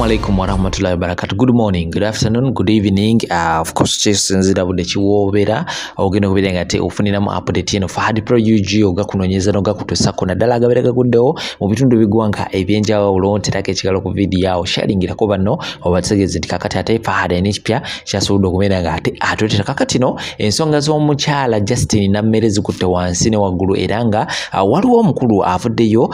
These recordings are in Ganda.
alaikum warahmatullahi wabarakatuh. Good morning, good afternoon, good evening. Of course, chisinzira bude chiwobera ogenda kubirenga te ufunira mu update eno Fahad Pro UG oga kunonyeza noga kutusako na dala gabereka guddewo mu bitundu bigwanga ebyenjawo ulonterake chikalo ku video yawo sharingira ko bano obategeze kakati ate Fahad enipya kyasuudo kubirenga ate atotera kakati no ensonga zo muchala Justin Namerezi kutte wansi ne waggulu eranga waliwo omukulu avuddeyo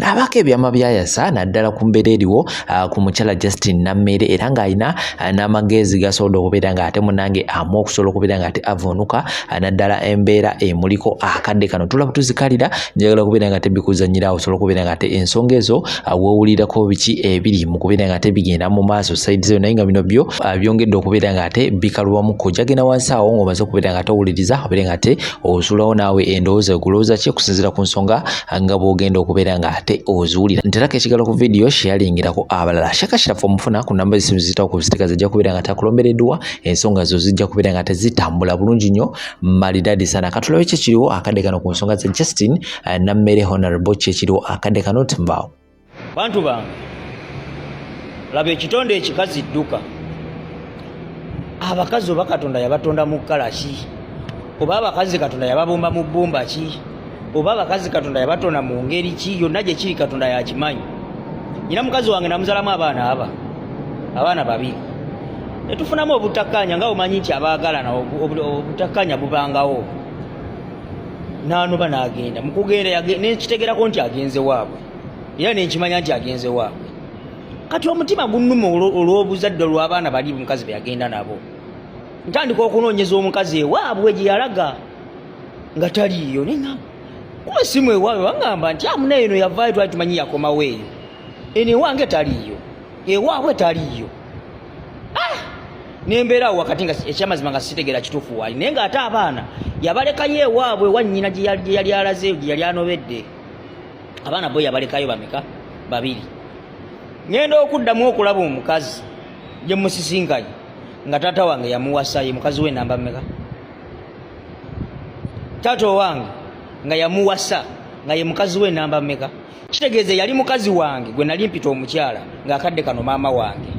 abake byama byayasa na dala kumbereriwo ku muchala Justin Namere eranga ina n'amagezi gasodo kubiranga ate munange amokusolo kubiranga ate avonuka naddala embeera emuliko akadde kano tulabutuzikalira njagala kubiranga ate bikuzanyira osolo kubiranga ate ensongezo wowulirako biki ebiri mu kubiranga ate bigenda mu maaso side zo nainga bino byo byongedde okubiranga ate bikalwa mu kujagena wansawo ngomaze kubiranga ate owuliriza kubiranga ate osulawo nawe endowooza guloza kye kusinzira ku nsonga nga bwogenda okubiranga ate ozuulira nterako ekigalo ku video sharingirako abalala shakashirafu omufuna ku namba zisimu zitawo ku bistika zijja kubeera nga takulombereddwa ensonga zo zijja kubeera nga tezitambula bulungi nnyo malidadi sana katulawe kyekiriwo akadde kano ku nsonga za Justin Namere Honorable kyekiriwo akadde kano timbawo bantu bange laba ekitonde ekikazi dduka abakazi oba Katonda yabatonda mu kkala ki oba abakazi Katonda yababumba mu bbumba ki oba abakazi Katonda yabatonda mu ngeri ki yonna gye kiri Katonda yakimanyi. Nina mukazi wange namuzalamu abaana babiri netufunamu obutakkaanya nga omanyi nti abaagalana obutakkaanya bubangawo n'anoba n'agenda mukugenda nekitegerako nti agenze waabwe era nenkimanya nti agenze waabwe kati omutima gunnuma olw'obuzadde olw'abaana bali mukazi be yagenda nabo ntandika okunoonyeza omukazi ewaabwe gye yalaga nga taliiyo neŋŋamba kuba simu ewaabwe baŋŋamba nti amuna eno yavaayo twali tumanyi yakomawo eyo eni wange taliyo ewaabwe taliyo nembeerawo wakati nga ekyamazima nga sitegera kituufu waali naye nga ate abaana yabalekayo ewaabwe wannyina gye yali alaze gye yali anobedde abaana bo yabalekayo bameka babiri ngenda okuddamu okulaba omukazi gye musisinkanye nga taata wange yamuwasa ye mukazi we namba mmeka taata wange nga yamuwasa nga ye mukazi we namba mmeka kitegeeze yali mukazi wange gwe nali mpita omukyala ng'akadde kano maama wange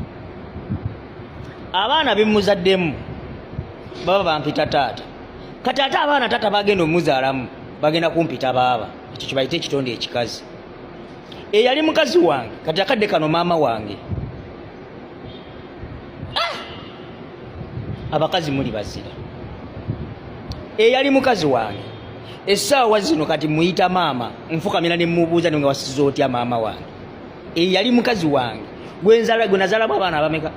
abaana bemuzaddemu baba bampita taata kati ate abaana taata bagenda omuzaalamu bagenda kumpita baaba ekyo kibayite ekitonde ekikazi eyali mukazi wange kati akadde kano maama wange abakazi muli bazira eyali mukazi wange essaawa zino kati muyita maama nfukamira ne mubuuza nga wasiza otya maama wange eyali mukazi wange gwe nazalamu abaana abameka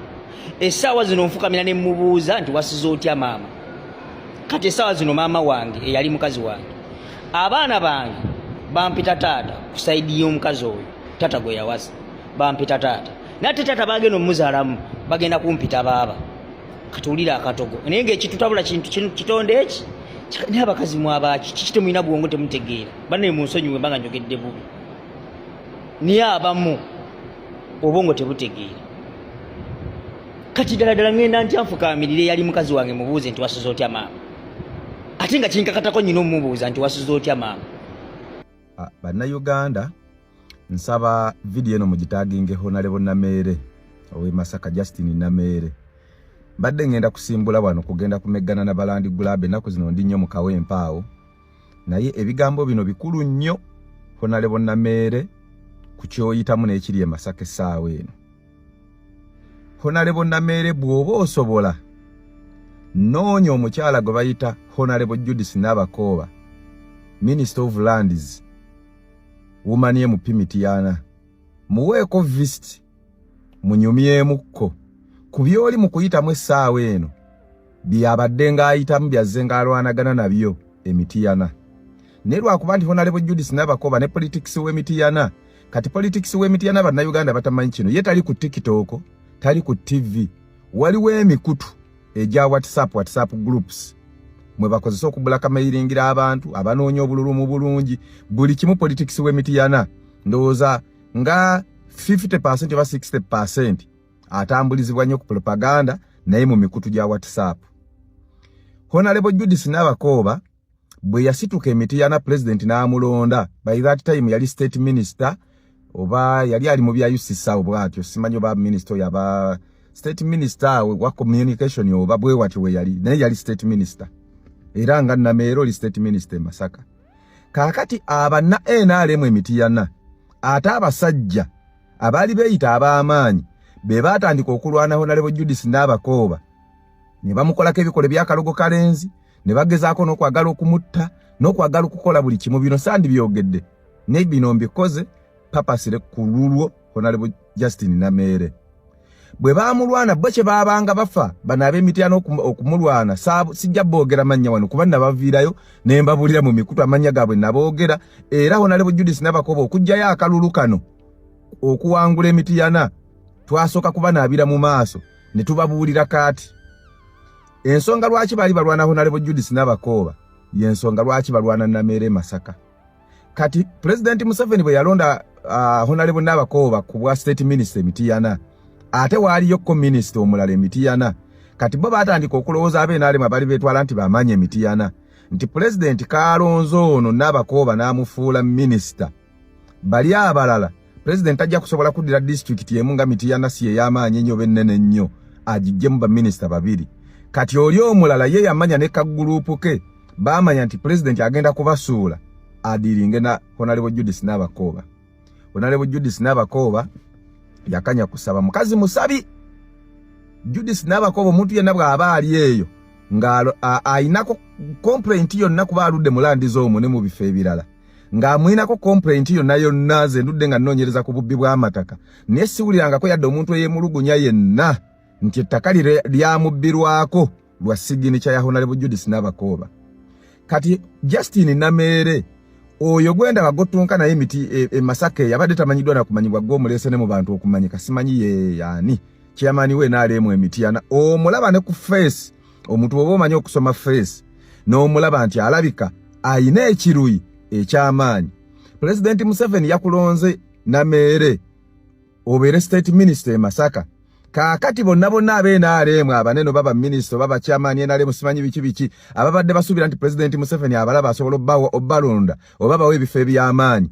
essaawa zino nfukamira ne mubuuza nti wasiza otya maama kati essaawa zino maama wange eyali mukazi wange abaana bange bampita taata ku saidi y'omukazi oyo taata gwe yawasa bampita taata nate taata bagenda omuzaalamu bagenda kumpita baaba katuulira akatogo naye ngaekitutabula kintu kitonde eki naye abakazi mwabaki kikite mwina bwongo temutegeera banne munsonyiwe mbanga njogedde bubi naye abamu obwongo tebutegeera kati ddala ngenda nti anfukaamirire yali mukazi wange mubuuze nti wasuza otya maama ate nga kinkakatako nyina omumubuuza nti wasuza otya maama. Bannayuganda nsaba video eno mugitaginge Honorable Namere owe Masaka Justin Namere badde ngenda kusimbula wano kugenda kumeggana na balandi gulabe naku zino ndi nnyo mu kawempaawo naye ebigambo bino bikulu nnyo Honorable Namere ku kyoyitamu n'ekiri e Masaka essaawa eno. Honorable Namere bw'oba osobola noonya omukyala gwe bayita Honorable Judith Nabakooba Minister of Lands woman ye mu Pimitiyana muweeko visit munyumyemukko ku byoli mu kuyitamu essaawa eno byabadde ng'ayitamu byazze ng'alwanagana nabyo emitiyana naye lwakuba nti Honorable Judith Nabakooba ne politics w'emitiyana kati politics w'emitiyana bannayuganda batamanyi kino ye tali ku TikTok tali ku TV waliwo emikutu egya WhatsApp groups mwe bakozesa okubulaka mayiringira abantu abanoonya obululu mu bulungi buli kimu politics w'emitiyana ndowooza nga 50% oba 60% atambulizibwa nnyo ku propaganda naye mu mikutu gya WhatsApp. Honorable Judith Nabakooba bwe yasituka emitiyana president n'amulonda by that time yali state minister oba yali ali mu bya UCSA obwatyo simanyo ba minister yaba state minister wa communication oba bwe wati we yali naye yali state minister era nga Nameero li state minister Masaka. Kakati abanna NRM emitiyana ate abasajja abali beyita ab'amaanyi be batandika okulwana Honorable Judith Nabakooba ne bamukolako ebikole by'akalogo kalenzi ne bagezaako n'okwagala okumutta n'okwagala okukola buli kimu bino sandi byogedde ne bino mbikoze papasire ku lulwo Honorable Justin Nameere bwe baamulwana bo kye baabanga bafa bano ab'emitiyana okumulwana sijja boogera mannya wano kuba nabaviirayo ne mbabulira mu mikutu amanya gaabwe naboogera era Honorable Judith Nabakooba okujjayo akalulu kano okuwangula emitiyana twasooka kuba naabira mu maaso ne tubabuulira kaati ensonga lwaki bali balwana Honorable Judith Nabakooba y'ensonga lwaki balwana Nameere Masaka. Kati President Museveni bwe yalonda Honorable Nabakooba ku bwa state minister emitiyana ate waaliyo ko minister omulala emitiyana kati bo batandika okulowooza ab'enaalema bali beetwala nti bamanyi emitiyana nti President Kalonzo ono Nabakooba n'amufuula minister bali abalala President ajja kusobola kuddira district yemu nga mitiyana si ey'amaanyi ennyo bennene nnyo agijjemu ba minister babiri kati oli omulala ye yamanya ne kagulupu ke baamanya nti President agenda kubasuula adiringe na Honorable Judith Nabakooba. Honorable Judith Nabakooba yakanya kusaba mukazi musabi Judith Nabakooba omuntu yenna bw'aba ali eyo nga ayinako complaint yonna kuba aludde mu landi z'omwo ne mu bifo ebirala ng'amwinako complaint yonna ze ndudde nga nnoonyereza ku bubbi bw'amataka naye siwulirangako yadde omuntu eyemulugunya yenna nti ettaka lyamubbirwako lwa siginicha ya Honorable Judith Nabakooba. Kati Justin Nameere oyo gwenda bagotunka naye emiti Masaka yabadde tamanyiddwa na kumanyibwa gw'omulese ne mu bantu okumanyika simanyi ye yani chairman we n'alemu emitiyana omulaba ne ku face omuntu oba omanyi okusoma face n'omulaba nti alabika ayina ekiruyi eky'amaanyi. President Museveni yakulonze Nameere obeere state minister Masaka kakati bonna ab'enaalemu abanene baba minister baba chairman yenale musimanyi biki ababadde basuubira nti President Museveni abalaba asobola obbalonda oba bawe ebifo eby'amaanyi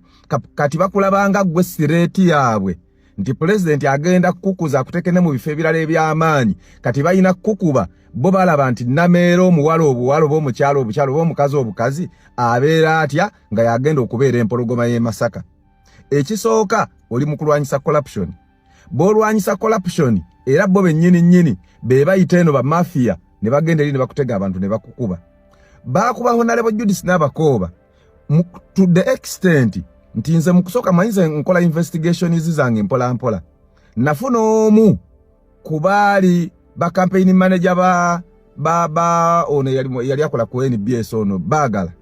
kati bakulabanga gwe sireti yaabwe nti President agenda kukuza akutekene mu bifo ebirala eby'amaanyi kati bayina kukuba bo balaba nti Nameere omuwala obuwala omukyalo omukazi obukazi abeera atya nga yagenda okubeera empologoma y'e Masaka. Ekisooka oli mu kulwanyisa corruption bolwanyisa corruption era bo bennyini be bayita eno ba mafia ne bagenda eri ne bakutega abantu ne bakukuba bakuba Honorable Judith Nabakooba to the extent nti nze mu kusooka manyize nkola investigation zange mpola nafuna omu kubaali ba campaign manager ba ono yali akola ku NBS ono Bagala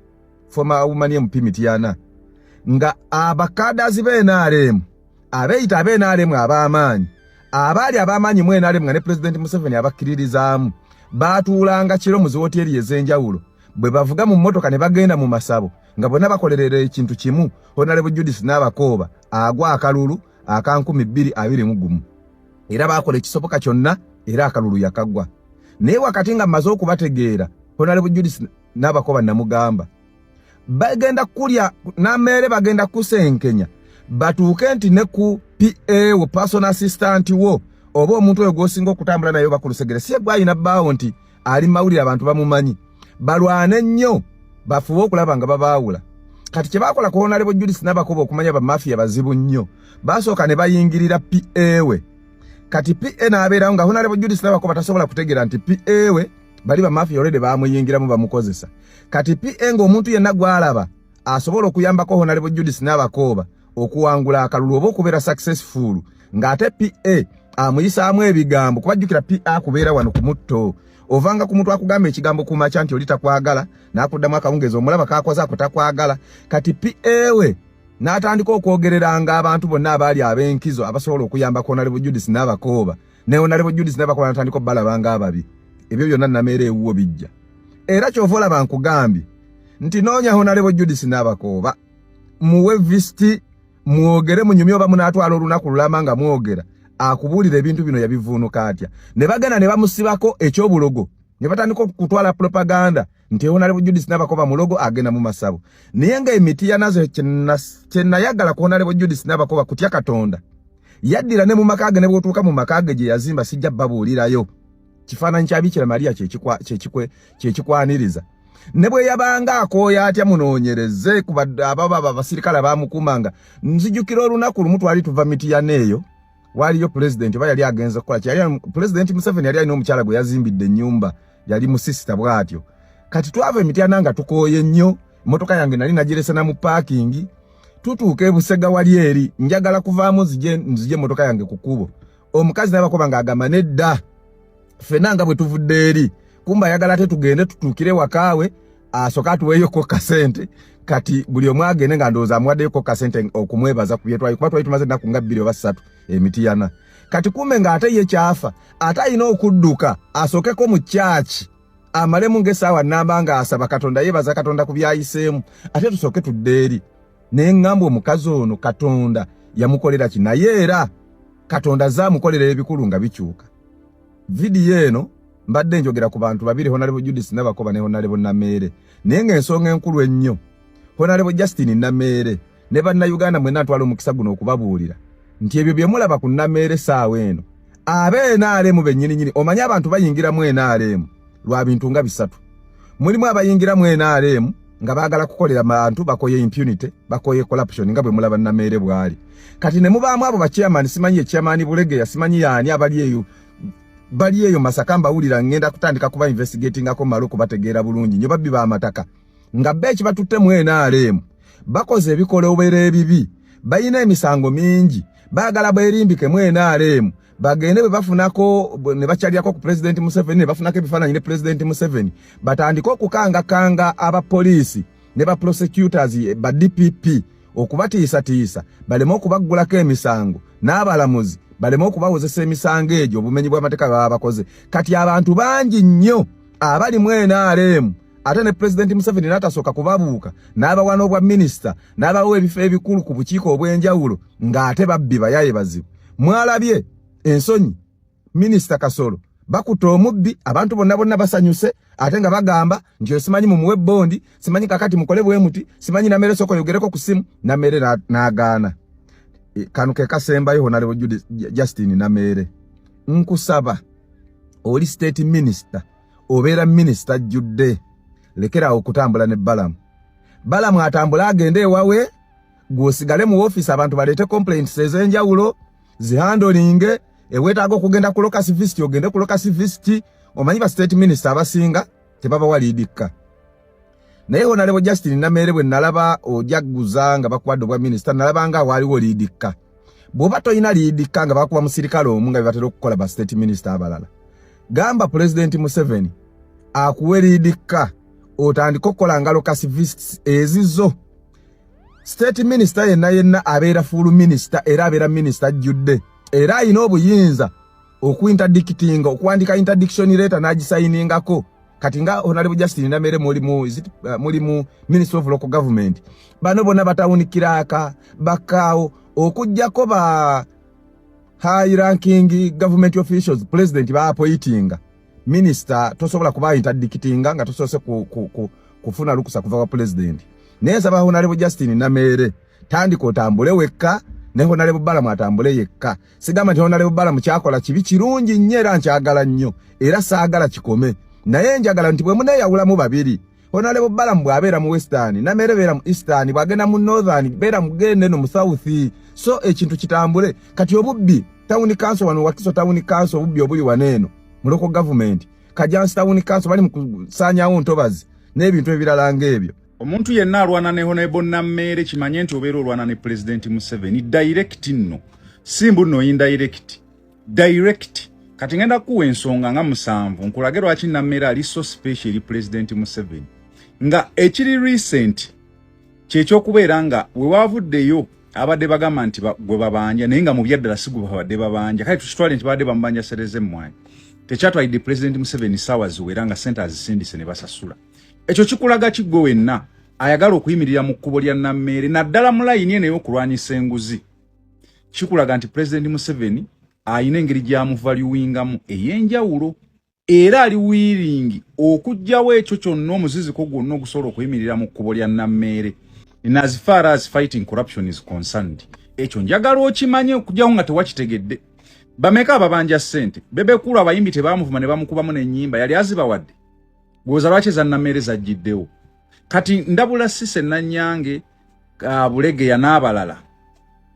former woman Mpimitiana nga abakadazi b'NRM abeyita ab'NRM ab'amaanyi abaali ab'amaanyi mu NRM nga ne President Museveni abakkiririzaamu baatuulanga kiro mu ziwoteri ez'enjawulo bwe bavuga mu mmotoka ne bagenda mu masabo nga bonna bakolerera ekintu kimu Honorable Judith Nabakooba agwa akalulu aka 2021 era baakola ekisoboka kyonna era akalulu yakagwa naye wakati nga mmaze okubategeera Honorable Judith Nabakooba namugamba bagenda kulya Nameere bagenda kusenkenya batuuke nti ne ku PA wo personal assistant wo oba omuntu oyo gwosinga okutambula naye bakulusegere si gwayina bbaawo nti ali mawulire abantu bamumanyi balwane nnyo bafuwe okulaba nga babaawula kati kye baakola ku Honorable Judith Nabakooba okumanya ba mafia bazibu nnyo basooka ne bayingirira PA we kati PA n'abeerawo nga Honorable Judith Nabakooba tasobola kutegeera nti PA we bali ba mafia already baamuyingiramu bamukozesa kati PA ng'omuntu yenna gwalaba asobola okuyambako Honorable Judith Nabakooba okuwangula akalulu oba okubeera successful ng'ate PA amuyisaamu ebigambo kubajjukira PA kubeera wano ku mutto ovanga ku muntu akugamba ekigambo ku macha nti oli takwagala n'akuddamu akawungeezi omulaba kaakoze ako takwagala kati PA we n'atandika okwogereranga abantu bonna abaali ab'enkizo abasobola okuyamba ku Honorable Judith Nabakooba ne Honorable Judith Nabakooba n'atandika obbalabanga ababi ebyo byonna Nameere ewuwo bijja era kyova olaba nkugambye nti noonya Honorable Judith Nabakooba muwe visti mwogere munyumye oba munaatwala olunaku lulama nga mwogera akubuulira ebintu bino yabivuunuka atya ne bagana ne bamusibako ekyobulogo ne batandika okutwala propaganda nti Honorable Judith Nabakoba mulogo agenda mu masabo naye nga emiti nazo kyenayagala ku Honorable Judith Nabakoba kutya Katonda yaddira ne mu makage ne bwotuuka mu makage gye yazimba sijja babuulirayo kifaananyi kya Bikira Maria kyekikwaniriza ne bwe yabanga akooya atya munoonyereze ku ababa abasirikale bamukumanga nzijukira olunaku lumu twali tuva Mityana eyo waliyo president yali agenza kukola kyali president Museveni yali alina omukyala gwe yazimbidde ennyumba yali musisita bwatyo kati twava Mityana nga tukooye nnyo motoka yange nali nagirese na mu parking tutuuka e Busega wali eri njagala kuvaamu nzije motoka yange ku kkubo omukazi Nabakoba nga agamba nedda fenanga bwe tuvudde eri kumba yagala ate tugende tutuukire wakaawe asoka tuweeyo ko kasente kati buli omu agende nga ndowooza amuwaddeyo ko kasente okumwebaza ku byetwayo kuba twali tumaze ennaku nga 2 oba 3 Mityana kati kumbe nga ate ye kyafa ate alina okudduka asookeko mu kyaki amalemu ng'essaawa nnamba nga asaba Katonda yeebaza Katonda ku byayiseemu ate tusooke tudde eri naye ngamba omukazi ono Katonda yamukolera ki naye era Katonda zaamukolera ebikulu nga bikyuka vidiyo eno mbadde njogera ku bantu babiri Honorable Judith Nabakoba ne Honorable Namere naye ng'ensonga enkulu ennyo Honorable Justin Namere ne bannayuganda mwenna ntwala omukisa guno okubabuulira nti ebyo bye mulaba ku Namere saawa eno NRM bennyini omanyi abantu bayingira mu NRM lwa bintu nga bisatu mulimu abayingira mu NRM nga baagala kukolera abantu bakoye impunity bakoye corruption nga bwe mulaba Namere bwali kati ne mubaamu abo bachairman simanyi chairman Bulegeya simanyi yaani bali eyo Masaka mbawulira ngenda kutandika kuba investigating ako Maluku bategeera bulungi nyo babbi ba mataka nga bechi batutte mu NRM bakoze ebikolobera ebibi bayina emisango mingi baagala bwerimbike mu NRM bagende bebafunako ne bachalyako ku President Museveni ne bafunako ebifaananyi ne President Museveni batandika okukanga aba police ne ba prosecutors ba DPP okubatiisa balemo okubaggulako emisango n'abalamuzi balemo okubawozesa emisango egyo obumenyi bw'amateeka baba bakoze kati abantu bangi nnyo abali mu NRM ate ne President Museveni n'atasoka kubabuuka n'abawana obwa minister n'abawa ebifo ebikulu ku bukiiko obw'enjawulo ng'ate babbi bayaye bazibu mwalabye ensonyi Minister Kasolo bakuta omubbi abantu bonna basanyuse ate nga bagamba nti simanyi mu muwe bondi simanyi kakati mukole bwe muti simanyi Namere soko yogereko ku simu Namere n'agaana kanu ke kasembayo Honorable Judith Justin Namere nkusaba oli state minister obeera minister judde lekera okutambula ne Balamu atambula agende ewawe gwosigale mu office abantu balete complaints ezenjawulo zihandolinge ewetaaga okugenda ku local visit ogende ku local visit omanyi ba state minister abasinga tebaba walidika naye Honorable Justin Namere bwe nalaba ojaguza nga bakwadde obwa minister nalaba nga waliwo lidika bwoba toyina lidika nga bakuba musirikale omu nga bibatera okukola ba state minister abalala gamba President Museveni akuwe lidika otandika okukola nga local visit ezizo state minister yenna abeera full minister era abeera minister judde era alina obuyinza okuinterdictinga okuwandika interdiction letter n'agisayiningako kati nga Honorable Justin Namere muli mu Ministry of Local Government bano bonna batawunikiraka bakaawo okujjako ba high ranking government officials president ba appointinga minister tosobola kuba interdictinga nga tosose kufuna lukusa kuva kwa president neza ba Honorable Justin Namere tandika otambule wekka ne Honorable Balamu atambule yekka sigamba nti Honorable Balamu kyakola kibi kirungi nnyo era nkyagala nnyo era saagala kikome naye njagala nti bwe muneyawulamu babiri Honorable Balamu bw'abeera mu Western Namere beera mu Eastern bw'agenda mu Northern beera mugende no mu South so ekintu kitambule kati obubbi town council wano Wakiso town council obubbi obuli waneeno mu local government Kajansi town council bali mu kusaanyawo ntobazi n'ebintu ebirala ng'ebyo omuntu yenna alwana ne Honorable Namere kimanye nti obeera olwana ne President Museveni direct nno simbu no indirect direct kati ngenda kuwa ensonga nga 7 nkulage lwaki Namere ali so special President Museveni nga ekiri recent kyekyokubeera nga we wavuddeyo abadde bagamba nti gwe babanja naye nga mu byaddala si gwe babadde babanja kale tukitwale nti babadde bamubanja sereze mmwanyi tekyatwalidde President Museveni saawa ziwera nga sente azisindise ne basasula ekyo kikulaga kigwe wenna ayagala okuyimirira mu kkubo lya Namere naddala mu layini eno y'okulwanyisa enguzi kikulaga nti President Museveni ayina engeri gy'amuvaluingamu ey'enjawulo era ali willing okujjawo ekyo kyonna omuziziko gwonna okusobola okuyimirira mu kkubo lya Nammere. In as far as fighting corruption is concerned, ekyo njagala okimanye okujjawo nga tewakitegedde. Bameka ababanja ssente Bebekulu abayimbi tebamuvuma ne bamukubamu n'ennyimba yali azibawadde. Gwoza lwaki za Nammere zajjiddewo. Kati ndabula Sise Nanyange Bulegeya n'abalala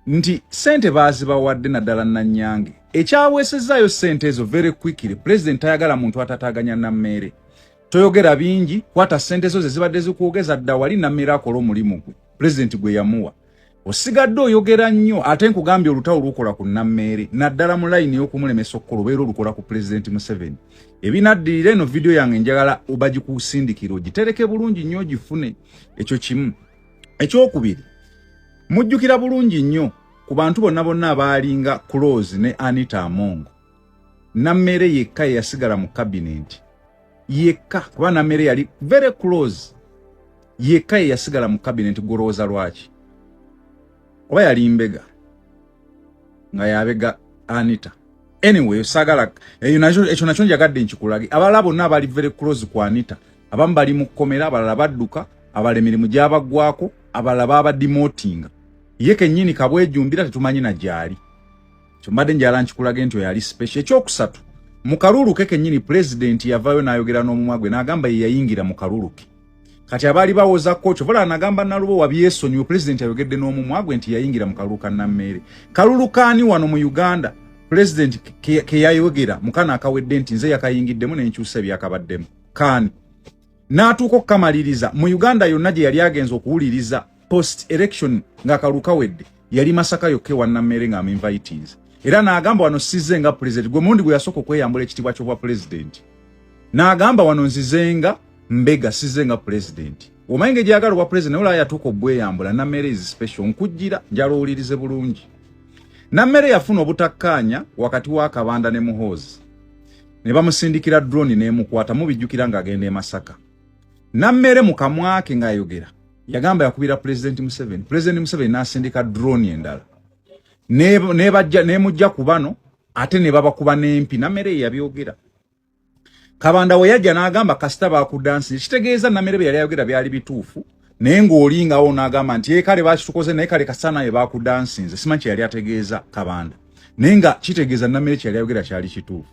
nti ssente bazibawadde naddala Nanyange. Ekyaweesezaayo ssente ezo very quickly president ayagala muntu atataganya Nammere. Toyogera bingi kwata ssente zo zibadde zikuogeza dda wali Nammere akola omulimu gwe president gwe yamuwa. Osigadde oyogera nnyo ate nkugambye olutawo lukola ku Nammere naddala mu line y'okumulemesa okukola obeera olukola ku president Museveni. Ebinaddirira eno video yange njagala obagikusindikira ogitereke bulungi nnyo ogifune. Ekyo kimu. Ekyokubiri, mujjukira bulungi nnyo ku bantu bonna abaalinga close ne Anita Amongo. Nammere yekka yasigala mu cabinet. Yekka kuba Nammere yali very close. Yekka yasigala mu cabinet Goroza lwaki. Oba yali mbega nga yabega Anita. Anyway, sagala ekyo nakyo njagadde nkikulage. Abalala bonna abali very close ku Anita. Abamu bali mu kkomera, abalala badduka, abala emirimu gy'abaggwako, abalala baba demotinga. Ye kennyini kabwejumbira tetumanyi na gyali. Kyommadde njala nkikulage nti yali special. Ekyokusatu, mu kalulu ke kennyini president yavayo n'ayogera n'omumwa gwe n'agamba ye yayingira mu kalulu ke. Kati abali bawoza kocho vola anagamba nalubo wabyesonyiwe president ayogedde n'omumwa gwe nti yayingira mu kalulu ka Nammere. Kalulu kaani wano mu Uganda president ke yayogera mukana akawedde nti nze yakayingiddemu n'enkyusa byakabaddemu. Kaani n'atuuka okukamaliriza mu Uganda yonna gye yali agenza okuwuliriza post election nga kaluka wedde yali Masaka yokke wa Nammere nga invitees. Era n'agamba wano sizze nga president gwe mundi gwe yasooka okweyambula ekitibwa ky'obwa president. N'agamba wano nzizenga mbega sizze nga president. Omanyi gyagala obwa president ola yatuuka obweyambula Nammere is special nkujjira njala owulirize bulungi. Nammere yafuna obutakkaanya wakati wa Kabanda ne Muhoozi. Ne bamusindikira drone n'emukwata mubijjukira ng'agenda e Masaka. Nammere mu kamwake ng'ayogera yagamba yakubira president Museveni. President Museveni n'asindika drone endala. N'emujja ku bano ate ne babakuba n'empi. Nammere yabyogera. Kabanda we yajja n'agamba kasita baakudansi. Kitegeeza Nammere bye yali ayogera byali bituufu. Naye ng'olingawo n'agamba nti kale bakitukoze naye kale kasana ye baakudansinze. Simanyi kye yali ategeeza Kabanda. Naye nga kitegeeza Nammere kye yali ayogera kyali kituufu.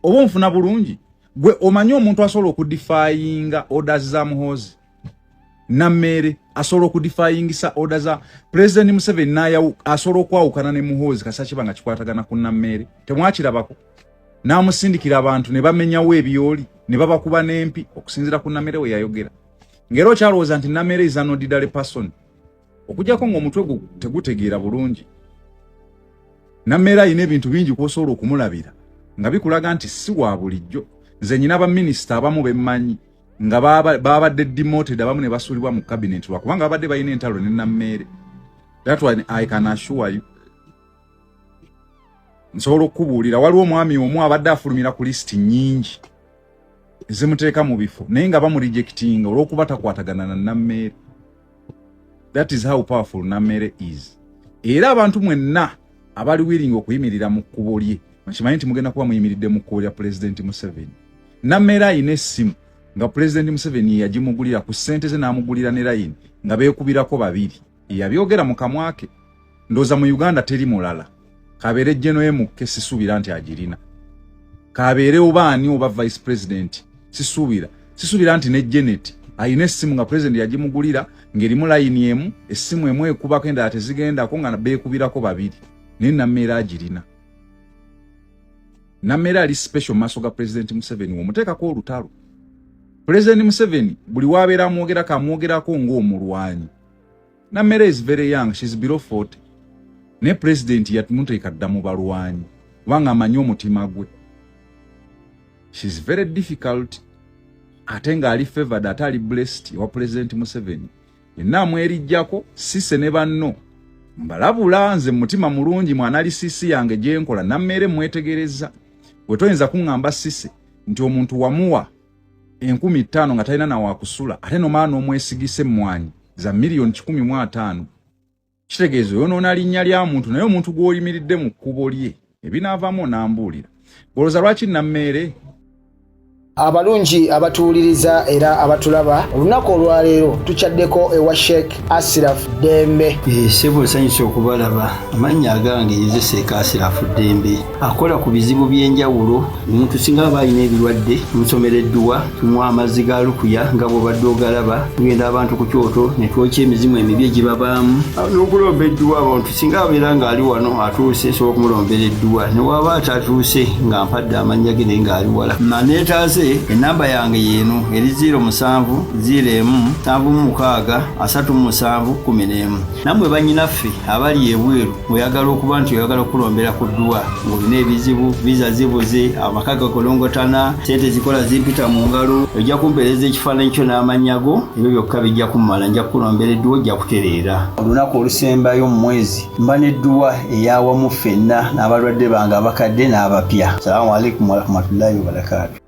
Oba nfuna bulungi gwe omanyi omuntu asobola okudifyinga orders za Muhoozi. Nammere asobola okudifyingisa orders za President Museveni naye asobola okwawukana ne Muhoozi kasa kibanga kikwatagana ku Nammere. Temwakirabako n'amusindikira abantu ne bamenyawo ebyoli ne babakuba n'empi okusinzira ku Nammere we yayogera. Ngero kyalowooza nti Nammere is an ordinary person. Okujjako ng'omutwe tegutegeera bulungi. Nammere ayina ebintu bingi kw'osobola okumulabira nga bikulaga nti si wa bulijjo. Nze nyina ba minister abamu bemmanyi nga babadde demoted abamu ne basuulibwa mu cabinet lwakubanga babadde balina entalo ne Nammere. That one I can assure you. Nsobola okubuulira waliwo omwami omu abadde afulumira ku list nnyingi ezimuteeka mu bifo naye nga bamurejectinga olw'okuba takwatagana na Nammere. That is how powerful Nammere is. Era abantu mwenna abali willing okuyimirira mu kkubo lye makimanyi nti mugenda kuba muyimiridde mu kkubo lya President Museveni. Nammere ayina essimu nga President Museveni yagimugulira ku ssente ze n'amugulira ne line nga beekubirako babiri. Yabyogera mu kamwake. Ndooza mu Uganda teri mulala. Kabeere General Emuke sisuubira nti agirina. Kabeere obaani oba Vice President sisuubira nti ne Janet ayina essimu nga President yagimugulira ng'erimu line emu essimu emu ekubako endala tezigendako nga beekubirako babiri. Naye Nammere agirina. Nammere ali special maaso ga President Museveni omuteekako olutalo. President Museveni buli wabeera amwogerako amwogerako ng'omulwanyi. Nammere is very young, she's below 40. Ne president yatumuteeka dda mu balwanyi kubanga amanyi omutima gwe. She's very difficult. Ate ng'ali favored ate ali blessed wa President Museveni. Yenna amwerijjako Sise ne banno. Mbalabula nze mutima mulungi mu analysis yange gye nkola Nammere mwetegereza. Bwe toyinza kuŋŋamba Sise nti omuntu wamuwa 15,000 nga talina na wakusula ate nomala n'omwesigisa emmwanyi za $1,15,000. Kitegeeza yonoona linnya lya muntu naye omuntu gw'olimiridde mu kkubo lye ebinaavaamu n'ambuulira. Olowooza lwaki Nammeere? Abalungi abatuuliriza era abatulaba olunaku olwaleero tukyaddeko ewa Sheikh Ashraf Dembe. Sebo sanyusa okubalaba. Amannya agange Yeze Sheikh Ashraf Dembe akola ku bizibu by'enjawulo. Omuntu singa aba alina ebirwadde musomereddwa tumuwa amazzi ga lukuya nga bw'obadde ogalaba, tugenda abantu ku kyoto ne twokya emizimu emibi egibabaamu n'okulomba edduwa. Abantu singa abeera ng'ali wano atuuse sobola okumulombera edduwa, ne waba atatuuse nga mpadde amannya ge naye ng'ali wala. Naneetaase enamba yange yeno eri 0707363711. Namwe bannyinaffe abali ebweru oyagala okuba nti oyagala okulombera ku dduwa ng'olina ebizibu, viza zibuze, amaka gakolongotana, sente zikola zimpita mu ngalo, ojja kumpeereza ekifaananyi kyo n'amannya go, ebyo byokka bijja kummala, nja kukulombera edduwa, ojja kutereera. Olunaku olusembayo mu mwezi mba n'edduwa ey'awamu ffenna n'abalwadde bange abakadde n'abapya. Salaamu alaikum warahmatullahi wabarakatuh.